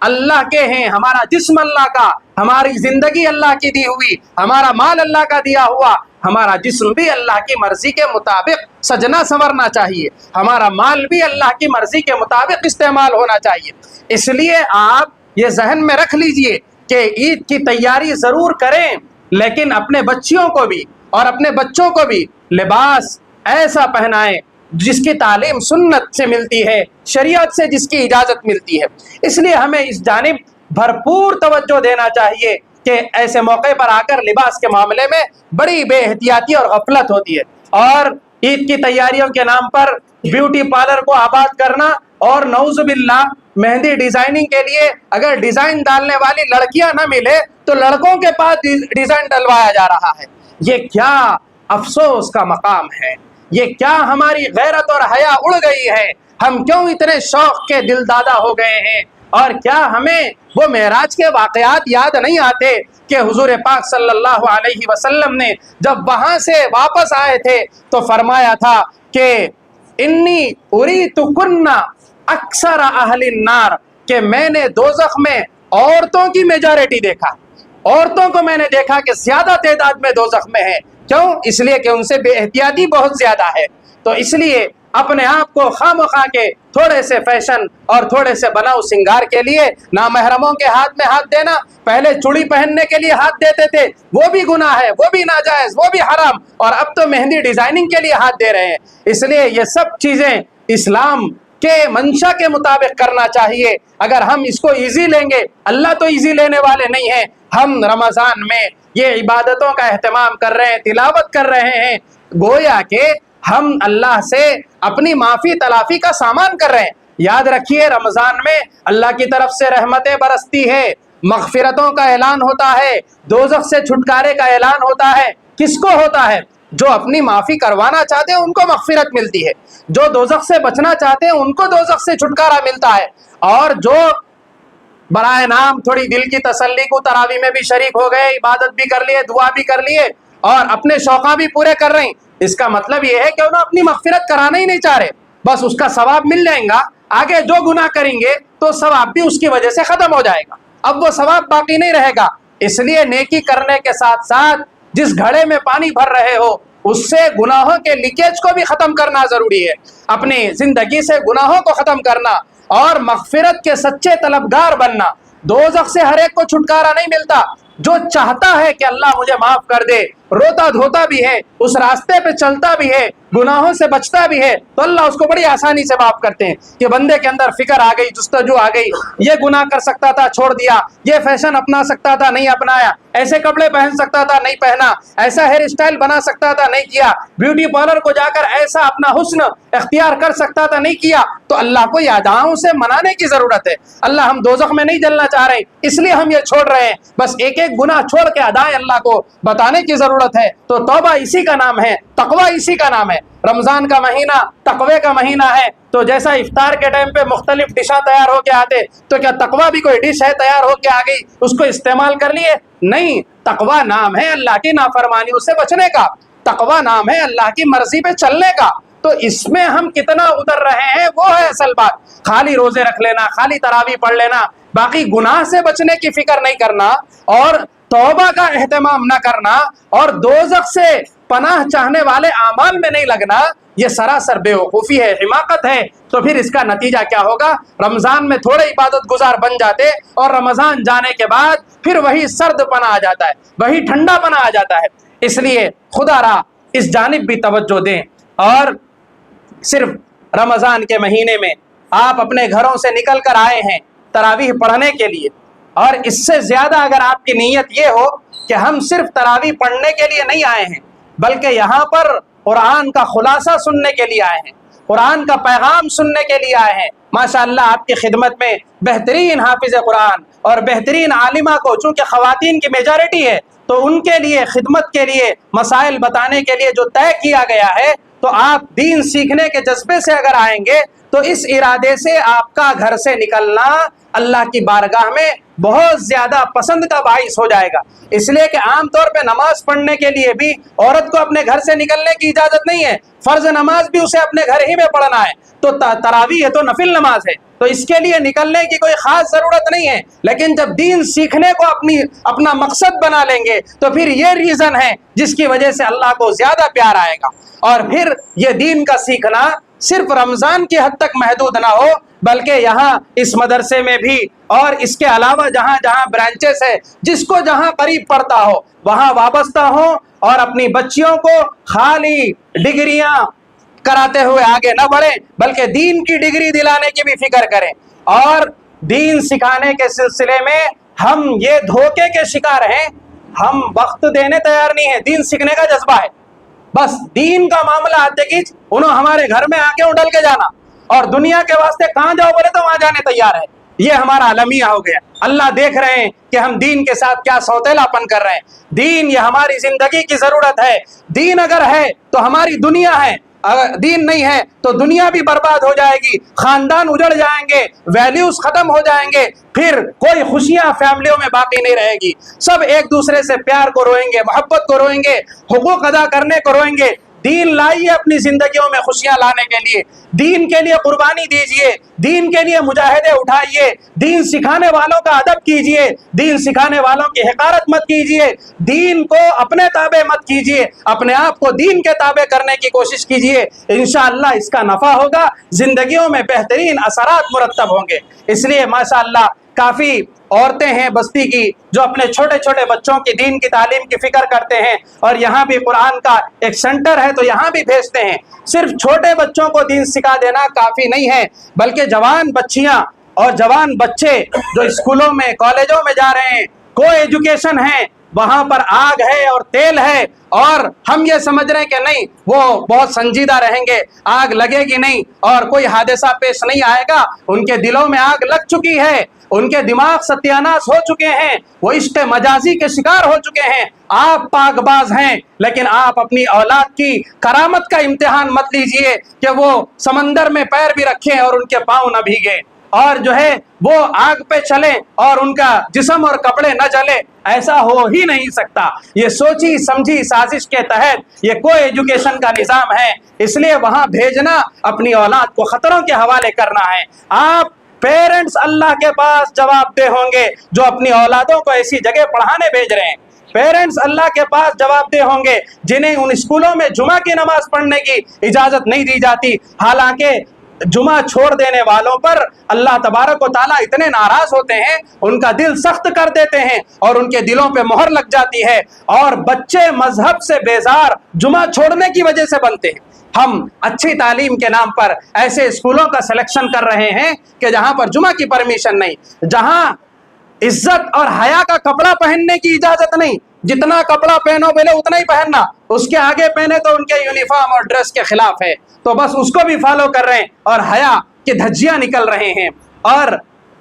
اللہ کے ہیں، ہمارا جسم اللہ کا، ہماری زندگی اللہ کی دی ہوئی، ہمارا مال اللہ کا دیا ہوا، ہمارا جسم بھی اللہ کی مرضی کے مطابق سجنا سنورنا چاہیے، ہمارا مال بھی اللہ کی مرضی کے مطابق استعمال ہونا چاہیے۔ اس لیے آپ یہ ذہن میں رکھ لیجئے کہ عید کی تیاری ضرور کریں، لیکن اپنے بچیوں کو بھی اور اپنے بچوں کو بھی لباس ایسا پہنائیں جس کی تعلیم سنت سے ملتی ہے، شریعت سے جس کی اجازت ملتی ہے۔ اس لیے ہمیں اس جانب بھرپور توجہ دینا چاہیے کہ ایسے موقع پر آ کر لباس کے معاملے میں بڑی بے احتیاطی اور غفلت ہوتی ہے، اور عید کی تیاریوں کے نام پر بیوٹی پارلر کو آباد کرنا، اور نعوذ باللہ مہندی ڈیزائننگ کے لیے اگر ڈیزائن ڈالنے والی لڑکیاں نہ ملے تو لڑکوں کے پاس ڈیزائن ڈلوایا جا رہا ہے۔ یہ کیا افسوس کا مقام ہے، یہ کیا ہماری غیرت اور حیا اڑ گئی ہے، ہم کیوں اتنے شوق کے دل دادا ہو گئے ہیں، اور کیا ہمیں وہ معراج کے واقعات یاد نہیں آتے کہ حضور پاک صلی اللہ علیہ وسلم نے جب وہاں سے واپس آئے تھے تو فرمایا تھا کہ انی اریت کننا اکثر اہل النار، کہ میں نے دوزخ میں عورتوں کی میجارٹی دیکھا، عورتوں کو میں نے دیکھا کہ زیادہ تعداد میں دوزخ میں ہے۔ کیوں؟ اس لیے کہ ان سے بے احتیاطی بہت زیادہ ہے۔ تو اس لیے اپنے آپ کو خواہ کے تھوڑے سے فیشن اور تھوڑے سے بناؤ سنگار کے لیے نامحرموں کے ہاتھ میں ہاتھ دینا، پہلے چوڑی پہننے کے لیے ہاتھ دیتے تھے، وہ بھی گناہ ہے، وہ بھی ناجائز، وہ بھی حرام، اور اب تو مہندی ڈیزائننگ کے لیے ہاتھ دے رہے ہیں۔ اس لیے یہ سب چیزیں اسلام کے منشا کے مطابق کرنا چاہیے۔ اگر ہم اس کو ایزی لیں گے، اللہ تو ایزی لینے والے نہیں ہیں۔ ہم رمضان میں یہ عبادتوں کا اہتمام کر رہے ہیں، تلاوت کر رہے ہیں، گویا کہ ہم اللہ سے اپنی معافی تلافی کا سامان کر رہے ہیں۔ یاد رکھیے رمضان میں اللہ کی طرف سے رحمتیں برستی ہے، مغفرتوں کا اعلان ہوتا ہے، دوزخ سے چھٹکارے کا اعلان ہوتا ہے۔ کس کو ہوتا ہے؟ جو اپنی معافی کروانا چاہتے ہیں ان کو مغفرت ملتی ہے، جو دوزخ سے بچنا چاہتے ہیں ان کو دوزخ سے چھٹکارا ملتا ہے، اور جو برائے نام تھوڑی دل کی تسلی کو تراویح میں بھی شریک ہو گئے، عبادت بھی کر لیے، دعا بھی کر لیے اور اپنے شوقاں بھی پورے کر رہے ہیں، اس کا مطلب یہ ہے کہ انہوں اپنی مغفرت کرانا ہی نہیں چاہ رہے، بس اس کا ثواب مل جائے گا، آگے جو گناہ کریں گے تو ثواب بھی اس کی وجہ سے ختم ہو جائے گا، اب وہ ثواب باقی نہیں رہے گا۔ اس لیے نیکی کرنے کے ساتھ ساتھ جس گھڑے میں پانی بھر رہے ہو اس سے گناہوں کے لیکیج کو بھی ختم کرنا ضروری ہے، اپنی زندگی سے گناہوں کو ختم کرنا اور مغفرت کے سچے طلبگار بننا۔ دوزخ سے ہر ایک کو چھٹکارا نہیں ملتا، جو چاہتا ہے کہ اللہ مجھے معاف کر دے، روتا دھوتا بھی ہے، اس راستے پہ چلتا بھی ہے، گناہوں سے بچتا بھی ہے، تو اللہ اس کو بڑی آسانی سے معاف کرتے ہیں کہ بندے کے اندر فکر آ گئی، جستجو آ گئی، یہ گناہ کر سکتا تھا چھوڑ دیا، یہ فیشن اپنا سکتا تھا نہیں اپنایا، ایسے کپڑے پہن سکتا تھا نہیں پہنا، ایسا ہیئر اسٹائل بنا سکتا تھا نہیں کیا، بیوٹی پارلر کو جا کر ایسا اپنا حسن اختیار کر سکتا تھا نہیں کیا۔ تو اللہ کو یہ اداؤں سے منانے کی ضرورت ہے۔ اللہ ہم دوزخ میں نہیں جلنا چاہ رہے اس لیے ہم یہ چھوڑ رہے ہیں، بس ایک ایک گناہ چھوڑ کے ادائیں اللہ کو بتانے کی ضرورت ہے۔ تو توبہ اسی کا نام ہے، تقوی اسی کا نام ہے۔ رمضان کا مہینہ تقوی کا مہینہ ہے، تو جیسا افطار کے ٹائم پہ مختلف ڈشاں تیار ہو کے آتے، تو کیا تقوی بھی کوئی ڈش ہے تیار ہو کے آ گئی اس کو استعمال کر لیے؟ نہیں، تقوی نام ہے اللہ کی نافرمانیوں سے بچنے کا، تقوی نام ہے اللہ کی مرضی پہ چلنے کا۔ تو اس میں ہم کتنا اتر رہے ہیں وہ ہے اصل بات۔ خالی روزے رکھ لینا، خالی تراویح پڑھ لینا، باقی گناہ سے بچنے کی فکر نہیں کرنا اور توبہ کا اہتمام نہ کرنا اور دوزخ سے پناہ چاہنے والے اعمال میں نہیں لگنا، یہ سراسر بے وقوفی ہے، حماقت ہے۔ تو پھر اس کا نتیجہ کیا ہوگا؟ رمضان میں تھوڑے عبادت گزار بن جاتے اور رمضان جانے کے بعد پھر وہی سرد پنا آ جاتا ہے، وہی ٹھنڈا پنا آ جاتا ہے۔ اس لیے خدا را اس جانب بھی توجہ دیں، اور صرف رمضان کے مہینے میں آپ اپنے گھروں سے نکل کر آئے ہیں تراویح پڑھنے کے لیے، اور اس سے زیادہ اگر آپ کی نیت یہ ہو کہ ہم صرف تراویح پڑھنے کے لیے نہیں آئے ہیں بلکہ یہاں پر قرآن کا خلاصہ سننے کے لیے آئے ہیں، قرآن کا پیغام سننے کے لیے آئے ہیں۔ ماشاءاللہ آپ کی خدمت میں بہترین حافظ قرآن اور بہترین عالمہ کو، چونکہ خواتین کی میجارٹی ہے تو ان کے لیے خدمت کے لیے مسائل بتانے کے لیے جو طے کیا گیا ہے، تو آپ دین سیکھنے کے جذبے سے اگر آئیں گے تو اس ارادے سے آپ کا گھر سے نکلنا اللہ کی بارگاہ میں بہت زیادہ پسند کا باعث ہو جائے گا۔ اس لیے کہ عام طور پہ نماز پڑھنے کے لیے بھی عورت کو اپنے گھر سے نکلنے کی اجازت نہیں ہے، فرض نماز بھی اسے اپنے گھر ہی میں پڑھنا ہے، تو تراویح ہے تو نفل نماز ہے، تو اس کے لیے نکلنے کی کوئی خاص ضرورت نہیں ہے۔ لیکن جب دین سیکھنے کو اپنا مقصد بنا لیں گے تو پھر یہ ریزن ہے جس کی وجہ سے اللہ کو زیادہ پیار آئے گا۔ اور پھر یہ دین کا سیکھنا صرف رمضان کی حد تک محدود نہ ہو، بلکہ یہاں اس مدرسے میں بھی اور اس کے علاوہ جہاں جہاں برانچز ہے، جس کو جہاں قریب پڑتا ہو وہاں وابستہ ہوں، اور اپنی بچیوں کو خالی ڈگریاں کراتے ہوئے آگے نہ بڑھیں، بلکہ دین کی ڈگری دلانے کی بھی فکر کریں۔ اور دین سکھانے کے سلسلے میں ہم یہ دھوکے کے شکار ہیں، ہم وقت دینے تیار نہیں ہیں، دین سیکھنے کا جذبہ ہے، بس دین کا معاملہ آتے کہ انہوں ہمارے گھر میں آ کے اڈل کے جانا، اور دنیا کے واسطے کہاں جاؤ بولے تو وہاں جانے تیار ہے۔ یہ ہمارا المیہ ہو گیا۔ اللہ دیکھ رہے ہیں کہ ہم دین کے ساتھ کیا سوتیلا پن کر رہے ہیں۔ دین یہ ہماری زندگی کی ضرورت ہے۔ دین اگر ہے تو ہماری دنیا ہے، اگر دین نہیں ہے تو دنیا بھی برباد ہو جائے گی، خاندان اجڑ جائیں گے، ویلیوز ختم ہو جائیں گے، پھر کوئی خوشیاں فیملیوں میں باقی نہیں رہے گی، سب ایک دوسرے سے پیار کو روئیں گے، محبت کو روئیں گے، حقوق ادا کرنے کو روئیں گے۔ دین لائیے اپنی زندگیوں میں خوشیاں لانے کے لیے، دین کے لیے قربانی دیجئے، دین کے لیے مجاہدے اٹھائیے، دین سکھانے والوں کا ادب کیجئے، دین سکھانے والوں کی حقارت مت کیجئے، دین کو اپنے تابع مت کیجئے، اپنے آپ کو دین کے تابع کرنے کی کوشش کیجئے۔ انشاءاللہ اس کا نفع ہوگا، زندگیوں میں بہترین اثرات مرتب ہوں گے۔ اس لیے ماشاءاللہ کافی عورتیں ہیں بستی کی جو اپنے چھوٹے چھوٹے بچوں کی دین کی تعلیم کی فکر کرتے ہیں، اور یہاں بھی قرآن کا ایک سینٹر ہے تو یہاں بھی بھیجتے ہیں۔ صرف چھوٹے بچوں کو دین سکھا دینا کافی نہیں ہے، بلکہ جوان بچیاں اور جوان بچے جو اسکولوں میں کالجوں میں جا رہے ہیں، کو ایجوکیشن ہے، وہاں پر آگ ہے اور تیل ہے، اور ہم یہ سمجھ رہے ہیں کہ نہیں وہ بہت سنجیدہ رہیں گے، آگ لگے گی نہیں اور کوئی حادثہ پیش نہیں آئے گا۔ ان کے دلوں میں آگ لگ چکی ہے، ان کے دماغ ستیاناش ہو چکے ہیں، وہ عشق مجازی کے شکار ہو چکے ہیں۔ آپ پاک باز ہیں، لیکن آپ اپنی اولاد کی کرامت کا امتحان مت لیجئے کہ وہ سمندر میں پیر بھی رکھیں اور ان کے پاؤں نہ بھیگے، اور جو ہے وہ آگ پہ چلیں اور ان کا جسم اور کپڑے نہ جلے۔ ایسا ہو ہی نہیں سکتا۔ یہ سوچی سمجھی سازش کے تحت یہ کوئی ایجوکیشن کا نظام ہے، اس لیے وہاں بھیجنا اپنی اولاد کو خطروں کے حوالے کرنا ہے۔ آپ پیرنٹس اللہ کے پاس جواب دہ ہوں گے جو اپنی اولادوں کو ایسی جگہ پڑھانے بھیج رہے ہیں۔ پیرنٹس اللہ کے پاس جواب دہ ہوں گے جنہیں ان اسکولوں میں جمعہ کی نماز پڑھنے کی اجازت نہیں دی جاتی، حالانکہ جمعہ چھوڑ دینے والوں پر اللہ تبارک و تعالیٰ اتنے ناراض ہوتے ہیں، ان کا دل سخت کر دیتے ہیں اور ان کے دلوں پہ مہر لگ جاتی ہے، اور بچے مذہب سے بیزار جمعہ چھوڑنے کی وجہ سے بنتے ہیں۔ ہم اچھی تعلیم کے نام پر ایسے اسکولوں کا سلیکشن کر رہے ہیں کہ جہاں پر جمعہ کی پرمیشن نہیں، جہاں عزت اور حیا کا کپڑا پہننے کی اجازت نہیں، جتنا کپڑا پہنو بولے اتنا ہی پہننا، اس کے آگے پہنے تو ان کے یونیفارم اور ڈریس کے خلاف ہے، تو بس اس کو بھی فالو کر رہے ہیں اور حیا کی دھجیاں نکل رہے ہیں، اور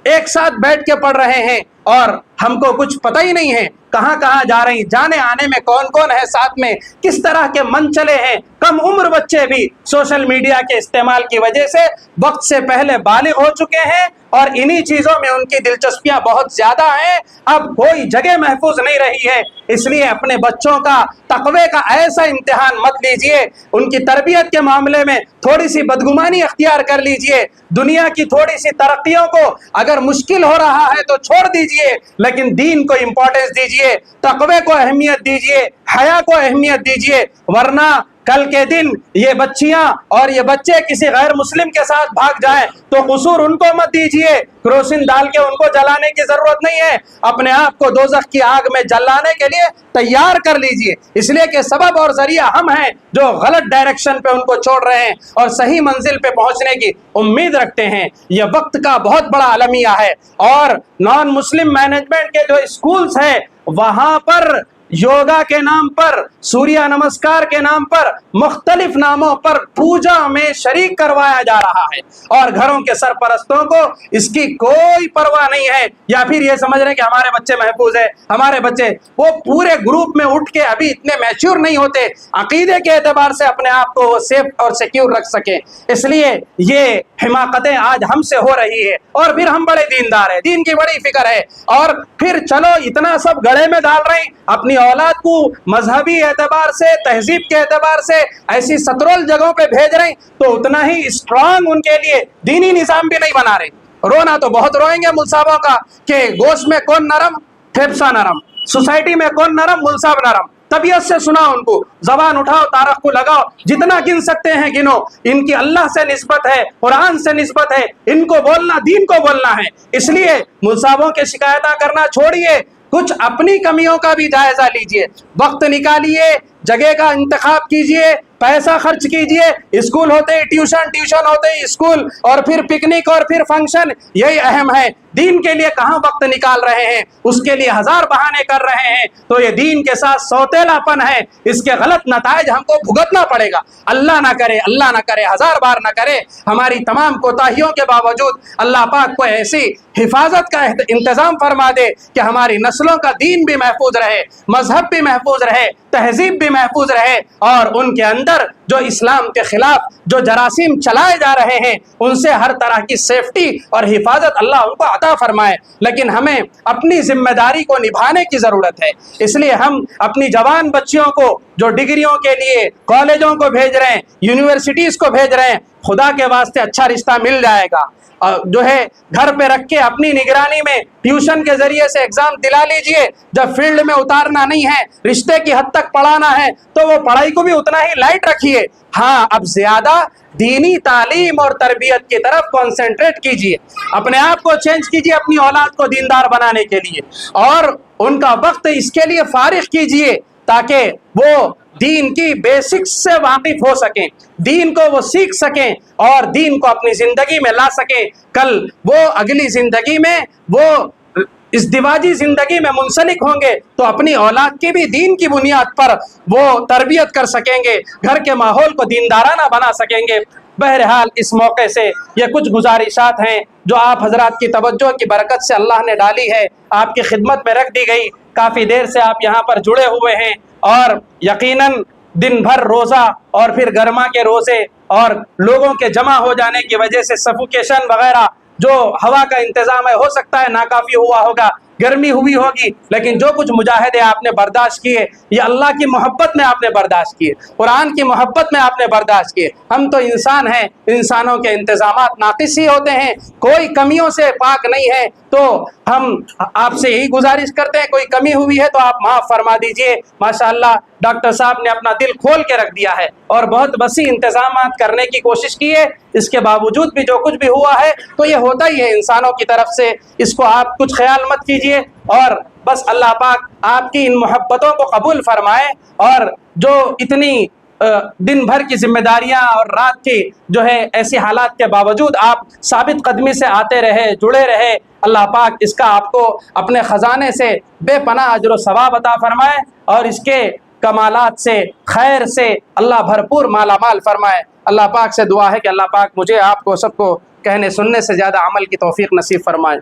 ایک ساتھ بیٹھ کے پڑھ رہے ہیں، اور ہم کو کچھ پتہ ہی نہیں ہے کہاں کہاں جا رہی، جانے آنے میں کون کون ہے ساتھ میں، کس طرح کے من چلے ہیں۔ کم عمر بچے بھی سوشل میڈیا کے استعمال کی وجہ سے وقت سے پہلے بالغ ہو چکے ہیں، اور انہی چیزوں میں ان کی دلچسپیاں بہت زیادہ ہیں۔ اب کوئی جگہ محفوظ نہیں رہی ہے، اس لیے اپنے بچوں کا تقوی کا ایسا امتحان مت لیجئے، ان کی تربیت کے معاملے میں تھوڑی سی بدگمانی اختیار کر لیجئے، دنیا کی تھوڑی سی ترقیوں کو اگر مشکل ہو رہا ہے تو چھوڑ دیجئے، لیکن دین کو امپورٹنس دیجئے، تقوی کو اہمیت دیجئے، حیا کو اہمیت دیجئے، ورنہ کل کے دن یہ بچیاں اور یہ بچے کسی غیر مسلم کے ساتھ بھاگ جائیں تو قصور ان کو مت دیجئے، کروسن ڈال کے ان کو جلانے کی ضرورت نہیں ہے، اپنے آپ کو دوزخ کی آگ میں جلانے کے لیے تیار کر لیجئے، اس لیے کہ سبب اور ذریعہ ہم ہیں جو غلط ڈائریکشن پہ ان کو چھوڑ رہے ہیں اور صحیح منزل پہ پہنچنے کی امید رکھتے ہیں۔ یہ وقت کا بہت بڑا المیہ ہے، اور نان مسلم مینجمنٹ کے جو اسکولز ہیں وہاں پر یوگا کے نام پر، سوریہ نمسکار کے نام پر، مختلف ناموں پر پوجا میں شریک کروایا جا رہا ہے، اور گھروں کے سرپرستوں کو اس کی کوئی پرواہ نہیں ہے، یا پھر یہ سمجھ رہے ہیں کہ ہمارے بچے محفوظ ہیں، ہمارے بچے، وہ پورے گروپ میں اٹھ کے ابھی اتنے میچور نہیں ہوتے عقیدے کے اعتبار سے اپنے آپ کو وہ سیف اور سیکیور رکھ سکیں۔ اس لیے یہ حماقتیں آج ہم سے ہو رہی ہے، اور پھر ہم بڑے دیندار ہیں، دین کی بڑی فکر ہے، اور پھر چلو اتنا سب گڑے میں ڈال رہے ہیں، اپنی اولاد کو مذہبی اعتبار سے، تہذیب کے اعتبار سے ایسی سطرول جگہوں پہ بھیج رہے ہیں، تو اتنا ہی اسٹرانگ ان کے لیے دینی نظام بھی نہیں بنا رہے۔ رونا تو بہت روئیں گے مل صاحبوں کا کہ گوشت میں کون نرم، پھیپسا نرم، سوسائٹی میں کون نرم، مل صاحب نرم۔ طبیعت سے سنا ان کو، زبان اٹھاؤ، تارخ کو لگاؤ، جتنا گن سکتے ہیں گنو، ان کی اللہ سے نسبت ہے، قرآن سے نسبت ہے، ان کو بولنا دین کو بولنا ہے۔ اس لیے مل صاحبوں کے شکایتیں کرنا چھوڑیے، کچھ اپنی کمیوں کا بھی جائزہ لیجئے، وقت نکالیے، جگہ کا انتخاب کیجئے، پیسہ خرچ کیجئے، اسکول ہوتے ہی ٹیوشن، ٹیوشن ہوتے ہی اسکول، اور پھر پکنک، اور پھر فنکشن، یہی اہم ہے۔ دین کے لیے کہاں وقت نکال رہے ہیں، اس کے لیے ہزار بہانے کر رہے ہیں، تو یہ دین کے ساتھ سوتیلا پن ہے، اس کے غلط نتائج ہم کو بھگتنا پڑے گا۔ اللہ نہ کرے، اللہ نہ کرے، ہزار بار نہ کرے، ہماری تمام کوتاہیوں کے باوجود اللہ پاک کو ایسی حفاظت کا انتظام فرما دے کہ ہماری نسلوں کا دین بھی محفوظ رہے، مذہب بھی محفوظ رہے، تہذیب بھی محفوظ رہے، اور ان کے اندر جو اسلام کے خلاف جو جراثیم چلائے جا رہے ہیں ان سے ہر طرح کی سیفٹی اور حفاظت اللہ ان کو عطا فرمائے۔ لیکن ہمیں اپنی ذمہ داری کو نبھانے کی ضرورت ہے، اس لیے ہم اپنی جوان بچیوں کو جو ڈگریوں کے لیے کالجوں کو بھیج رہے ہیں، یونیورسٹیز کو بھیج رہے ہیں، خدا کے واسطے اچھا رشتہ مل جائے گا، جو ہے گھر پہ رکھ کے اپنی نگرانی میں ٹیوشن کے ذریعے سے ایگزام دلا لیجئے۔ جب فیلڈ میں اتارنا نہیں ہے، رشتے کی حد تک پڑھانا ہے، تو وہ پڑھائی کو بھی اتنا ہی لائٹ رکھیے۔ ہاں، اب زیادہ دینی تعلیم اور تربیت کی طرف کنسنٹریٹ کیجئے، اپنے آپ کو چینج کیجئے اپنی اولاد کو دیندار بنانے کے لیے، اور ان کا وقت اس کے لیے فارغ کیجئے تاکہ وہ دین کی بیسکس سے واقف ہو سکیں، دین کو وہ سیکھ سکیں اور دین کو اپنی زندگی میں لا سکیں۔ کل وہ اگلی زندگی میں وہ ازدواجی زندگی میں منسلک ہوں گے تو اپنی اولاد کی بھی دین کی بنیاد پر وہ تربیت کر سکیں گے، گھر کے ماحول کو دیندارانہ بنا سکیں گے۔ بہرحال اس موقع سے یہ کچھ گزارشات ہیں جو آپ حضرات کی توجہ کی برکت سے اللہ نے ڈالی ہے، آپ کی خدمت میں رکھ دی گئی۔ کافی دیر سے آپ یہاں پر جڑے ہوئے ہیں، اور یقیناً دن بھر روزہ اور پھر گرما کے روزے اور لوگوں کے جمع ہو جانے کی وجہ سے سفوکیشن وغیرہ جو ہوا کا انتظام ہے، ہو سکتا ہے ناکافی ہوا ہوگا، گرمی ہوئی ہوگی، لیکن جو کچھ مجاہدے آپ نے برداشت کیے یہ اللہ کی محبت میں آپ نے برداشت کیے، قرآن کی محبت میں آپ نے برداشت کیے۔ ہم تو انسان ہیں، انسانوں کے انتظامات ناقص ہی ہوتے ہیں، کوئی کمیوں سے پاک نہیں ہے، تو ہم آپ سے یہی گزارش کرتے ہیں کوئی کمی ہوئی ہے تو آپ معاف فرما دیجئے۔ ماشاءاللہ ڈاکٹر صاحب نے اپنا دل کھول کے رکھ دیا ہے اور بہت وسیع انتظامات کرنے کی کوشش کی ہے، اس کے باوجود بھی جو کچھ بھی ہوا ہے تو یہ ہوتا ہی ہے انسانوں کی طرف سے، اس کو آپ کچھ خیال مت کیجئے، اور بس اللہ پاک آپ کی ان محبتوں کو قبول فرمائے، اور جو اتنی دن بھر کی ذمہ داریاں اور رات کی جو ہے ایسی حالات کے باوجود آپ ثابت قدمی سے آتے رہے، جڑے رہے، اللہ پاک اس کا آپ کو اپنے خزانے سے بے پناہ اجر و ثواب عطا فرمائے، اور اس کے کمالات سے، خیر سے اللہ بھرپور مالا مال فرمائے۔ اللہ پاک سے دعا ہے کہ اللہ پاک مجھے، آپ کو، سب کو کہنے سننے سے زیادہ عمل کی توفیق نصیب فرمائے۔